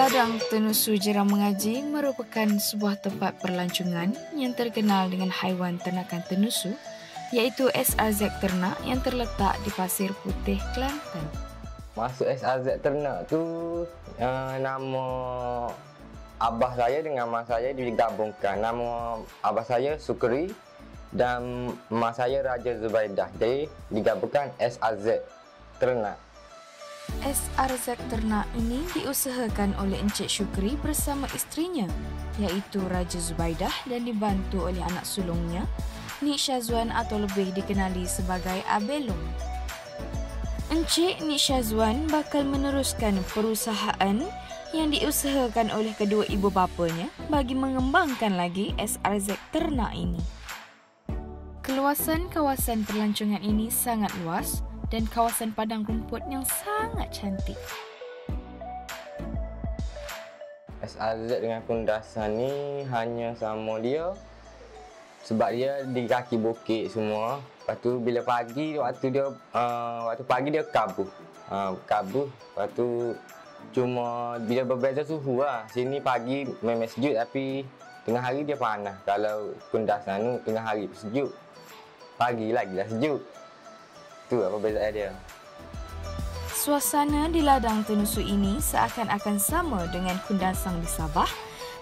Ladang Tenusu Jeram Mengaji merupakan sebuah tempat perlancongan yang terkenal dengan haiwan ternakan tenusu, iaitu SRZ Ternak yang terletak di Pasir Putih, Kelantan. Masuk SRZ Ternak tu, nama abah saya dengan mak saya digabungkan. Nama abah saya Sukri dan mak saya Raja Zubaidah. Jadi digabungkan SRZ Ternak. SRZ Ternak ini diusahakan oleh Encik Syukri bersama isterinya, iaitu Raja Zubaidah, dan dibantu oleh anak sulungnya, Nik Syazwan atau lebih dikenali sebagai Abelong. Encik Nik Syazwan bakal meneruskan perusahaan yang diusahakan oleh kedua ibu bapanya bagi mengembangkan lagi SRZ Ternak ini. Keluasan kawasan perlancongan ini sangat luas dan kawasan padang rumput yang sangat cantik. SRZ dengan kundasan ni hanya sama dia sebab dia di kaki bukit semua. Lepas tu bila pagi waktu pagi dia kabut. Lepas tu cuma bila berbeza suhu lah. Sini pagi memang sejuk tapi tengah hari dia panas. Kalau kundasan tu tengah hari sejuk, pagi lagi lah sejuk. Itu apa perbezaan dia. Suasana di ladang tenusu ini seakan-akan sama dengan kundasan di Sabah,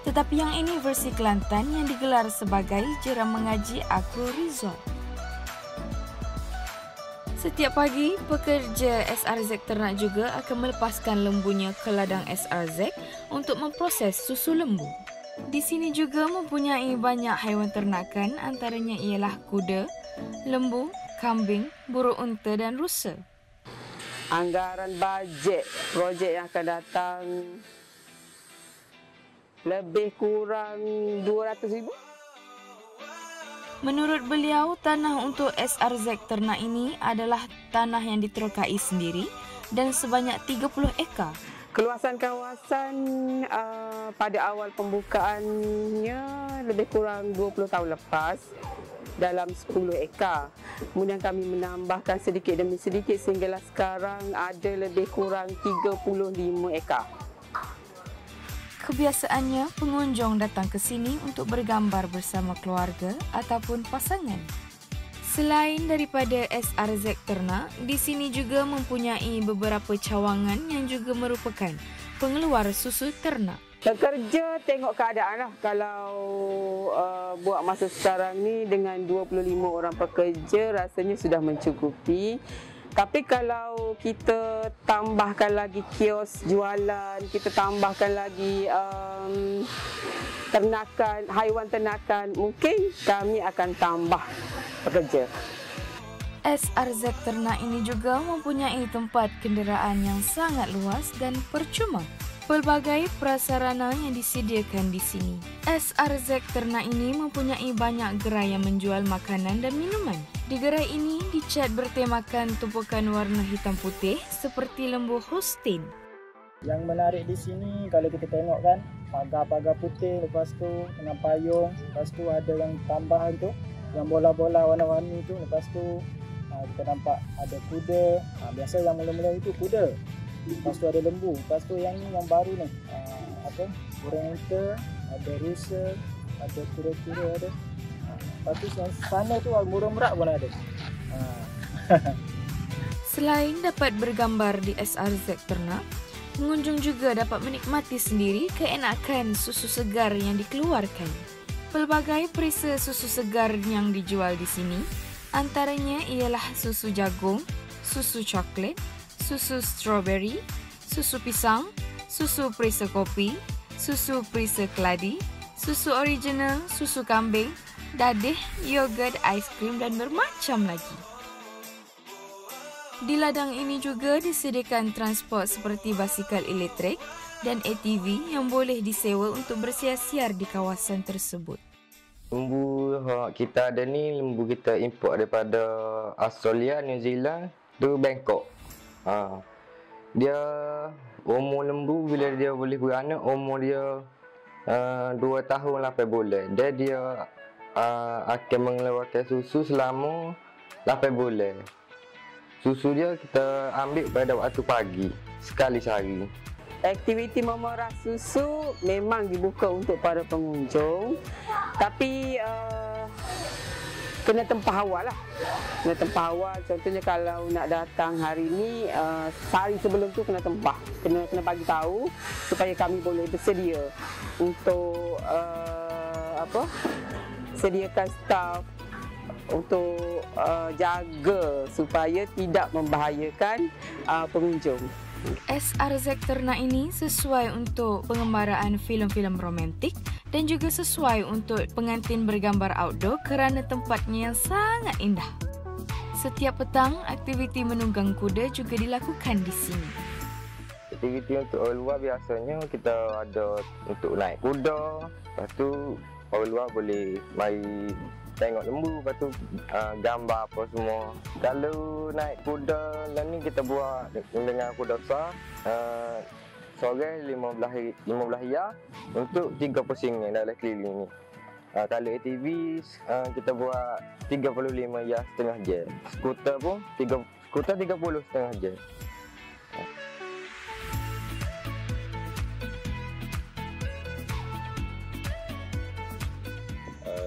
tetapi yang ini versi Kelantan yang digelar sebagai Jeram Mengaji Agro Resort. Setiap pagi, pekerja SRZ Ternak juga akan melepaskan lembunya ke ladang SRZ untuk memproses susu lembu. Di sini juga mempunyai banyak haiwan ternakan, antaranya ialah kuda, lembu, kambing, burung unta dan rusa. Anggaran bajet projek yang akan datang lebih kurang 200,000. Menurut beliau, tanah untuk SRZ Ternak ini adalah tanah yang diterokai sendiri dan sebanyak 30 ekar. Keluasan kawasan pada awal pembukaannya lebih kurang 20 tahun lepas dalam 10 ekar. Kemudian kami menambahkan sedikit demi sedikit sehinggalah sekarang ada lebih kurang 35 ekar. Kebiasaannya, pengunjung datang ke sini untuk bergambar bersama keluarga ataupun pasangan. Selain daripada SRZ Ternak, di sini juga mempunyai beberapa cawangan yang juga merupakan pengeluar susu ternak. Pekerja tengok keadaan lah. Kalau buat masa sekarang ni dengan 25 orang pekerja rasanya sudah mencukupi. Tapi kalau kita tambahkan lagi kios jualan, kita tambahkan lagi ternakan, haiwan ternakan, mungkin kami akan tambah pekerja. SRZ Ternak ini juga mempunyai tempat kenderaan yang sangat luas dan percuma. Pelbagai prasarana yang disediakan di sini. SRZ Ternak ini mempunyai banyak gerai yang menjual makanan dan minuman. Di gerai ini dicat bertemakan tumpukan warna hitam putih seperti lembu Holstein. Yang menarik di sini kalau kita tengok kan, pagar-pagar putih, lepas tu dengan payung, lepas tu ada yang tambahan tu, yang bola-bola warna-warni tu, lepas tu kita nampak ada kuda. Biasa yang mula-mula itu kuda. Lepas tu ada lembu, lepas tu yang ni yang baru ni burung unta, ada rusa, ada kura-kura ada. Lepas tu yang sana tu burung merak pun ada. Selain dapat bergambar di SRZ Ternak, pengunjung juga dapat menikmati sendiri keenakan susu segar yang dikeluarkan. Pelbagai perisa susu segar yang dijual di sini, antaranya ialah susu jagung, susu coklat, susu strawberry, susu pisang, susu perisa kopi, susu perisa keladi, susu original, susu kambing, dadih, yogurt, aiskrim dan bermacam lagi. Di ladang ini juga disediakan transport seperti basikal elektrik dan ATV yang boleh disewa untuk bersiar-siar di kawasan tersebut. Lembu kita ada ni, lembu kita import daripada Australia, New Zealand, tu Bangkok. Dia umur lembu bila dia boleh beranak, umur dia 2 tahun 8 bulan. Dia akan mengeluarkan susu selama 8 bulan. Susu dia kita ambil pada waktu pagi, sekali sehari. Aktiviti memerah susu memang dibuka untuk para pengunjung, tapi kena tempah awal lah. Kena tempah awal. Contohnya kalau nak datang hari ni, sehari sebelum tu kena tempah. Kena bagi tahu supaya kami boleh bersedia untuk sediakan staf untuk jaga supaya tidak membahayakan pengunjung. SRZ Ternak ini sesuai untuk pengembaraan filem-filem romantik dan juga sesuai untuk pengantin bergambar outdoor kerana tempatnya yang sangat indah. Setiap petang, aktiviti menunggang kuda juga dilakukan di sini. Aktiviti untuk orang luar biasanya kita ada untuk naik kuda, lepas tu orang luar boleh mari tengok lembu, lepas tu gambar apa semua. Kalau naik kuda lah ni kita buat dengan kuda besar, sore 15 ya untuk 3 pusing yang dalam keliling ni. Kalau ATV kita buat 35 ya setengah jam. Skuter pun 30 setengah jam.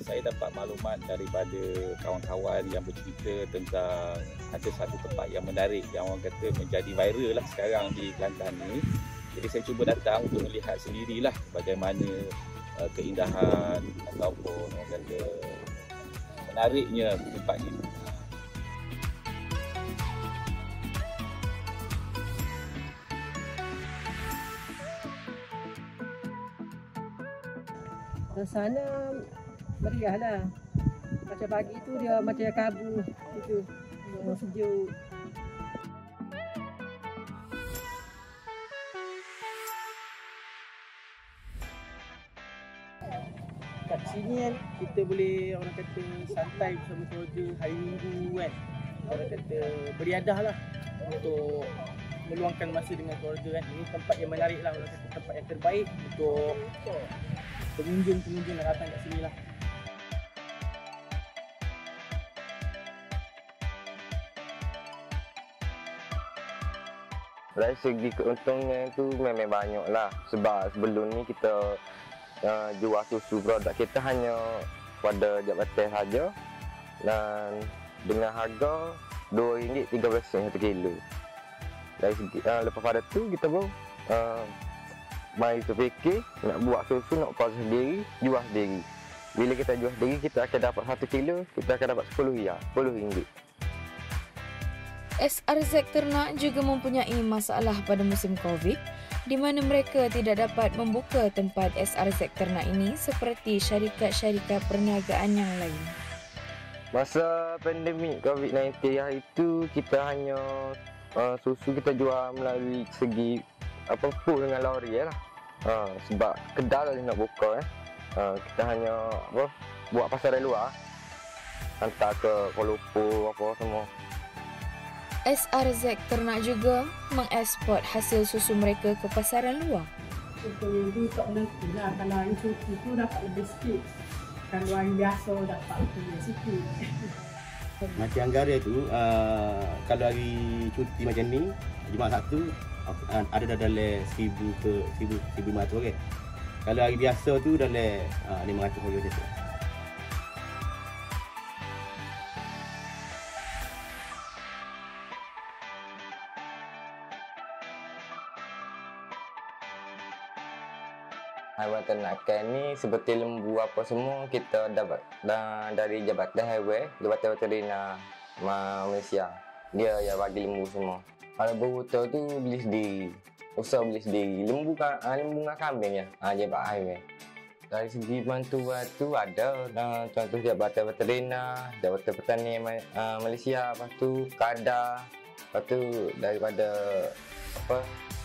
Saya dapat maklumat daripada kawan-kawan yang bercerita tentang ada satu tempat yang menarik yang orang kata menjadi viral lah sekarang di Kelantan ni. Jadi saya cuba datang untuk melihat sendirilah bagaimana keindahan ataupun orang kata menariknya tempat ini. Suasana meriah lah. Macam pagi tu dia macam kabut itu, sejuk. Kat sini kan kita boleh orang kata santai bersama keluarga hari Minggu kan. Orang kata beriadah lah untuk meluangkan masa dengan keluarga kan. Ini tempat yang menarik lah, orang kata tempat yang terbaik untuk pengunjung-pengunjung yang datang kat sini lah. Dari segi keuntungan tu memang banyak lah. Sebab sebelum ni kita jual susu produk kita hanya pada jabatan saja dan dengan harga RM2.13 1 kilo. Dari segi lepas pada tu kita pun mari terfikir nak buat susu, nak proses sendiri, jual sendiri. Bila kita jual sendiri kita akan dapat 1 kilo, kita akan dapat RM10. SRZ Ternak juga mempunyai masalah pada musim COVID di mana mereka tidak dapat membuka tempat SRZ Ternak ini seperti syarikat-syarikat perniagaan yang lain. Masa pandemik COVID-19 itu kita hanya susu kita jual melalui segi pool dengan lori lah. Sebab kedai nak buka kita hanya buat pasaran luar, hantar ke Kuala Lumpur apa semua. SRZ Ternak juga mengeksport hasil susu mereka ke pasaran luar. Untuk minggu tak menentu lah. Kalau hari cuti tu dapat lebih sikit. Kalau hari biasa dapat lebih sikit. Macam Anggara tu, kalau hari cuti macam ni, Jumaat Sabtu, ada dalam 1,000 ke 1,500 kan. Kalau hari biasa tu dalam 500 macam tu. Haiwan ternakan ni seperti lembu apa semua kita dapat dari Jabatan Highway, Jabatan Veterina Malaysia. Dia yang bagi lembu semua. Kalau berhutan tu beli sendiri, usaha beli sendiri. Lembu dengan kambing ya, Jabatan Highway. Dari segi bantuan tu ada contoh Jabatan Veterina, Jabatan Petani Malaysia, lepas tu KADA, lepas tu daripada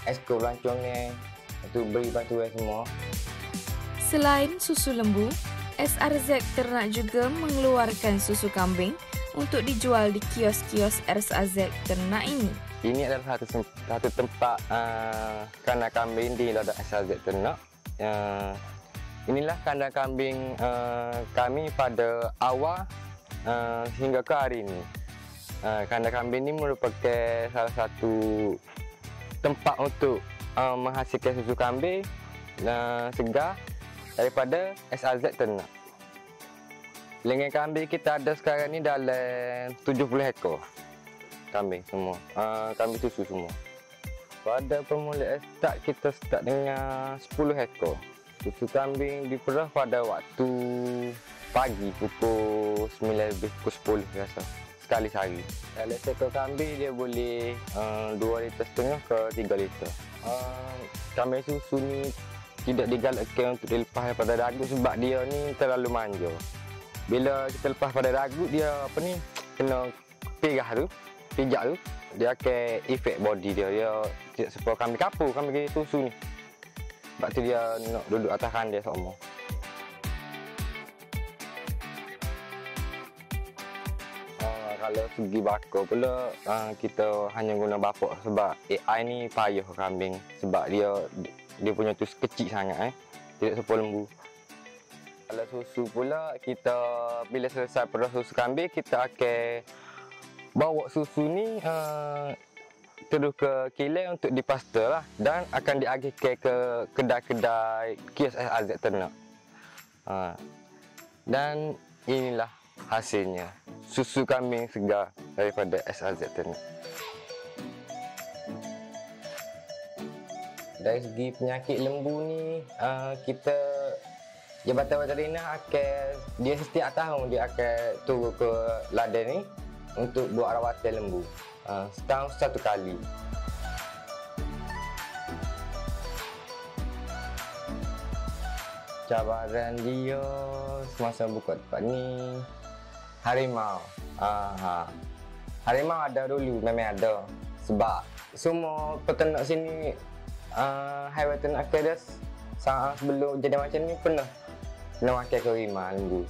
Esko Pelancong ni, itu beri bantuan semua. Selain susu lembu, SRZ Ternak juga mengeluarkan susu kambing untuk dijual di kios-kios SRZ Ternak ini. Ini adalah satu tempat kandang kambing di ladang SRZ Ternak. Inilah kandang kambing kami pada awal hingga ke hari ini. Kandang kambing ini merupakan salah satu tempat untuk menghasilkan susu kambing segar daripada SRZ ternak. Lengan kambing kita ada sekarang ni dalam 70 ekor kambing semua, kambing susu semua. Pada permulaan kita start dengan 10 ekor. Susu kambing diperah pada waktu pagi pukul 9 lebih pukul 10 rasa sekali sehari. Kalau seekor kambing dia boleh 2,5 liter ke 3 liter. Kambing susu ni tidak digalakkan untuk dilepas daripada ragut sebab dia ni terlalu manja. Bila kita lepas pada ragut dia kena pijak tu dia akan efek body dia tidak seperti kambing kapur, kambing susu ni. Sebab tu dia nak duduk atas kandil semua. Kalau segi bakar pula kita hanya guna bapak sebab AI ni payah kambing sebab dia punya tu kecil sangat tidak seperti lembu. Kalau susu pula kita bila selesai perah susu kambing kita akan bawa susu ni terus ke kilang untuk dipasta lah dan akan diagihkan ke kedai-kedai kios SRZ ternak. Dan inilah hasilnya susu kambing segar daripada SRZ ternak. Dari segi penyakit lembu ni kita Jabatan Veteriner dia setiap tahun dia akan turun ke ladang ni untuk buat rawatan lembu. Setahun satu kali. Cabaran dia semasa buka tempat ni harimau. Harimau ada dulu, memang ada. Sebab semua peternak sini haiwan ternak dia sebelum jadi macam ni pernah makan harimau lembu.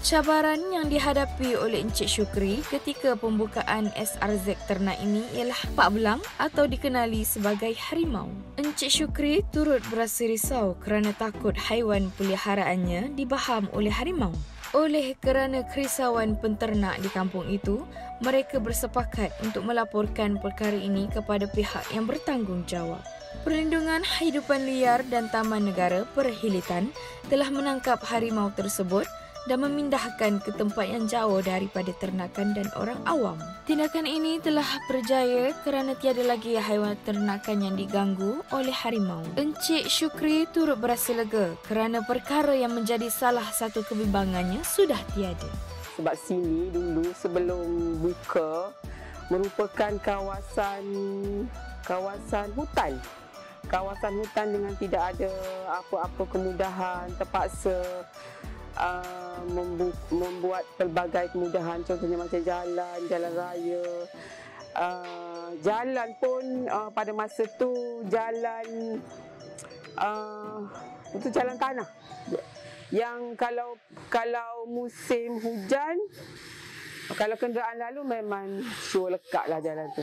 Cabaran yang dihadapi oleh Encik Syukri ketika pembukaan SRZ ternak ini ialah pak belang atau dikenali sebagai harimau. Encik Syukri turut berasa risau kerana takut haiwan peliharaannya dibaham oleh harimau. Oleh kerana kerisauan penternak di kampung itu, mereka bersepakat untuk melaporkan perkara ini kepada pihak yang bertanggungjawab. Perlindungan Hidupan Liar dan Taman Negara Perhilitan telah menangkap harimau tersebut dan memindahkan ke tempat yang jauh daripada ternakan dan orang awam. Tindakan ini telah berjaya kerana tiada lagi haiwan ternakan yang diganggu oleh harimau. Encik Syukri turut berasa lega kerana perkara yang menjadi salah satu kebimbangannya sudah tiada. Sebab sini dulu sebelum buka merupakan kawasan hutan. Kawasan hutan dengan tidak ada apa-apa kemudahan, terpaksa membuat pelbagai kemudahan, contohnya macam jalan raya. Jalan pun pada masa tu jalan tanah. Yang kalau musim hujan, kalau kenderaan lalu memang sure lekatlah jalan tu.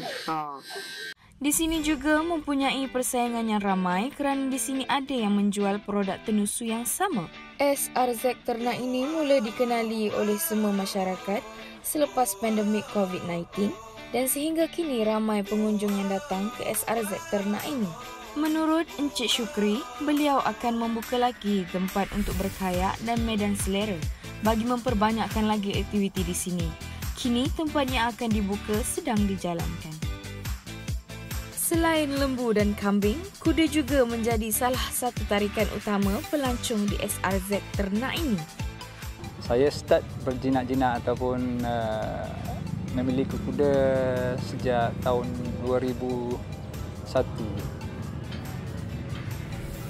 Di sini juga mempunyai persaingan yang ramai kerana di sini ada yang menjual produk tenusu yang sama. SRZ ternak ini mula dikenali oleh semua masyarakat selepas pandemik COVID-19 dan sehingga kini ramai pengunjung yang datang ke SRZ ternak ini. Menurut Encik Syukri, beliau akan membuka lagi tempat untuk berkayak dan medan selera bagi memperbanyakkan lagi aktiviti di sini. Kini tempat yang akan dibuka sedang dijalankan. Selain lembu dan kambing, kuda juga menjadi salah satu tarikan utama pelancong di SRZ ternak ini. Saya start berjinak-jinak ataupun memiliki kuda sejak tahun 2001.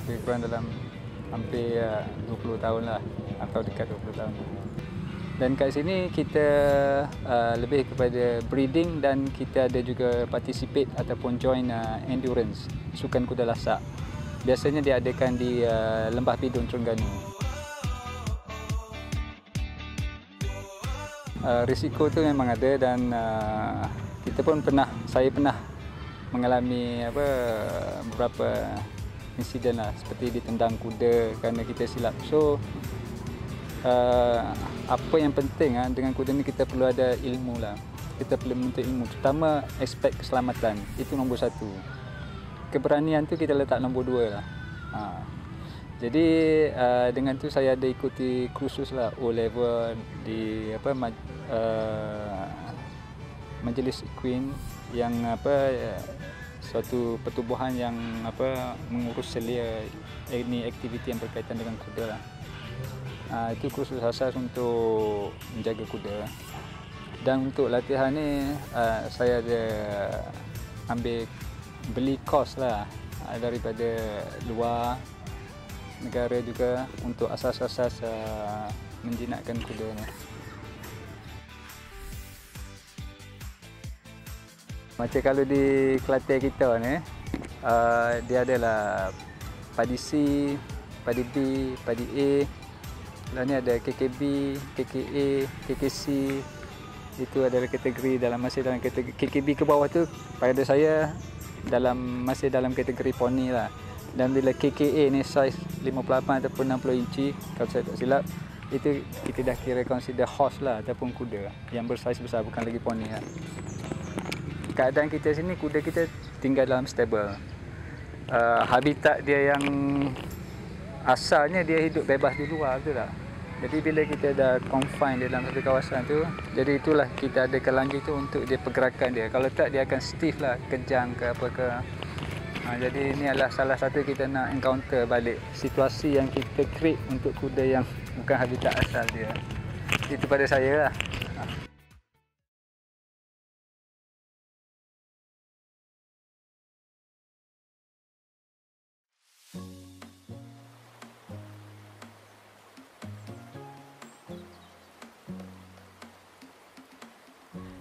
Lebih kurang dalam hampir 20 tahun lah atau dekat 20 tahun. Dan kat sini kita lebih kepada breeding dan kita ada juga participate ataupun join endurance, sukan kuda lasak. Biasanya diadakan di Lembah Pidun, Terengganu. Risiko tu memang ada dan saya pernah mengalami beberapa insiden lah, seperti ditendang kuda kerana kita silap. So apa yang penting dengan kuda ni, kita perlu ada ilmu lah. Kita perlu menuntut ilmu, terutama aspek keselamatan. Itu nombor satu. keberanian tu kita letak nombor 2 lah. Jadi dengan tu saya ada ikuti kursus lah O-level di Majlis Queen yang suatu pertubuhan yang mengurus selia ini aktiviti yang berkaitan dengan kuda lah. Itu kursus asas untuk menjaga kuda. Dan untuk latihan ni saya ada beli kos lah daripada luar negara juga untuk asas-asas menjinakkan kuda ni. Macam kalau di Kelantan kita ni, dia adalah padi C, padi B, padi A. Lalu ni ada KKB, KKA, KKC. Itu adalah kategori masih dalam kategori KKB ke bawah tu pada saya masih dalam kategori poni lah. Dan bila KKA ni saiz 58 ataupun 60 inci, kalau saya tak silap, itu kita dah kira consider horse lah ataupun kuda yang bersaiz besar, bukan lagi poni lah. Keadaan kita sini, kuda kita tinggal dalam stable. Habitat dia yang asalnya dia hidup bebas di luar, betul tak? Jadi bila kita dah confine dia dalam satu kawasan tu, jadi itulah kita ada kelanjut tu untuk dia pergerakan dia. Kalau tak, dia akan stiff lah, kejang ke apa ke. Jadi ini adalah salah satu kita nak encounter balik situasi yang kita create untuk kuda yang bukan habitat asal dia. Itu pada saya lah.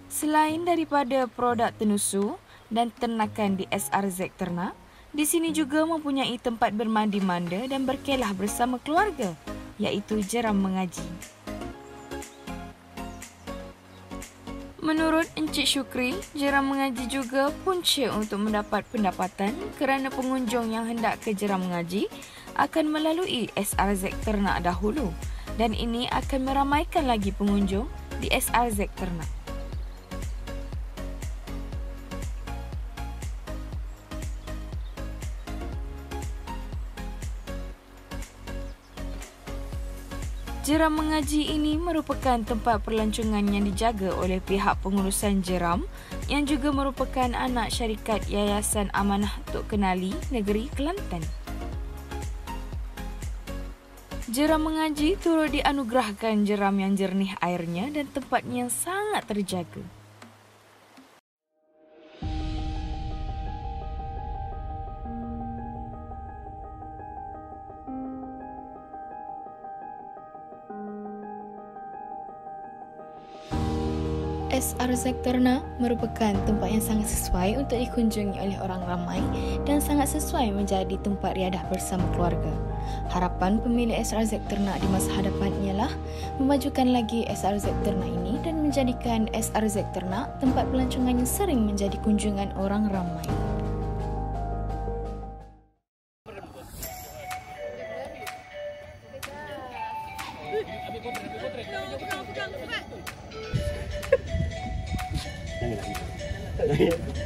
Selain daripada produk tenusu dan ternakan di SRZ Ternak, di sini juga mempunyai tempat bermandi manda dan berkelah bersama keluarga, iaitu Jeram Mengaji. Menurut Encik Syukri, Jeram Mengaji juga punca untuk mendapat pendapatan kerana pengunjung yang hendak ke Jeram Mengaji akan melalui SRZ Ternak dahulu, dan ini akan meramaikan lagi pengunjung di SRZ Ternak. Jeram Mengaji ini merupakan tempat pelancongan yang dijaga oleh pihak pengurusan jeram yang juga merupakan anak syarikat Yayasan Amanah Tok Kenali Negeri Kelantan. Jeram Mengaji turut dianugerahkan jeram yang jernih airnya dan tempatnya yang sangat terjaga. SRZ Ternak merupakan tempat yang sangat sesuai untuk dikunjungi oleh orang ramai dan sangat sesuai menjadi tempat riadah bersama keluarga. Harapan pemilik SRZ Ternak di masa hadapan ialah memajukan lagi SRZ Ternak ini dan menjadikan SRZ Ternak tempat pelancongan yang sering menjadi kunjungan orang ramai.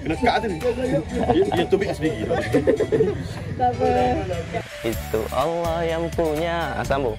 Kena kat tu. Dia tubik sendiri. Itu Allah yang punya. Sambung.